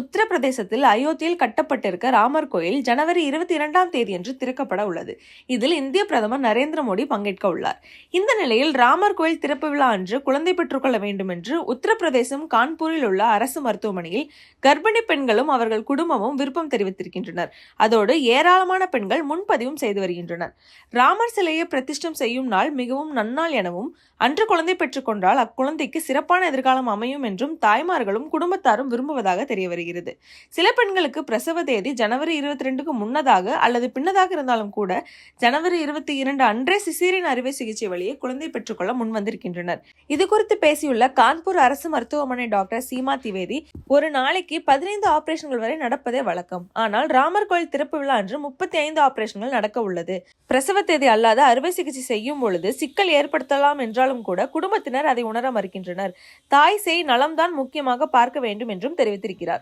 உத்தரப்பிரதேசத்தில் அயோத்தியில் கட்டப்பட்டிருக்க ராமர் கோயில் ஜனவரி 22ஆம் தேதியன்று திறக்கப்பட உள்ளது. இதில் இந்திய பிரதமர் நரேந்திர மோடி பங்கேற்க உள்ளார். இந்த நிலையில் ராமர் கோயில் திறப்பு விழா அன்று குழந்தை பெற்றுக்கொள்ள வேண்டும் என்று உத்தரப்பிரதேசம் கான்பூரில் உள்ள அரசு மருத்துவமனையில் கர்ப்பிணி பெண்களும் அவர்கள் குடும்பமும் விருப்பம் தெரிவித்திருக்கின்றனர். அதோடு ஏராளமான பெண்கள் முன்பதிவும் செய்து வருகின்றனர். ராமர் சிலையை பிரதிஷ்டம் செய்யும் நாள் மிகவும் நன்னாள் எனவும் அன்று குழந்தை பெற்றுக்கொண்டால் அக்குழந்தைக்கு சிறப்பான எதிர்காலம் அமையும் என்றும் தாய்மார்களும் குடும்பத்தாரும் விரும்புவதாக தெரிய வருகிறது. சில பெண்களுக்கு பிரசவ தேதி ஜனவரி 22க்கு முன்னதாக அல்லது பின்னதாக இருந்தாலும் கூட ஜனவரி 22 அன்றே சிசேரியன் அறுவை சிகிச்சை வழியே குழந்தை பெற்றுக்கொள்ள முன்வந்திருக்கின்றனர். இது குறித்து பேசியுள்ள கான்பூர் அரசு மருத்துவமனை டாக்டர் சீமா திவேதி, ஒரு நாளைக்கு 15 ஆபரேஷன்கள் வரை நடப்பதே வழக்கம். ஆனால் ராமர் கோயில் திறப்பு விழா அன்று 35 ஆபரேஷன்கள் நடக்க உள்ளது. பிரசவ தேதி அல்லாத அறுவை சிகிச்சை செய்யும் பொழுது சிக்கல் ஏற்படுத்தலாம் என்றாலும் கூட குடும்பத்தினர் அதை உணர மறுக்கின்றனர். தாய் சேய் நலம்தான் முக்கியமாக பார்க்க வேண்டும் என்றும் தெரிவித்திருக்கிறார்.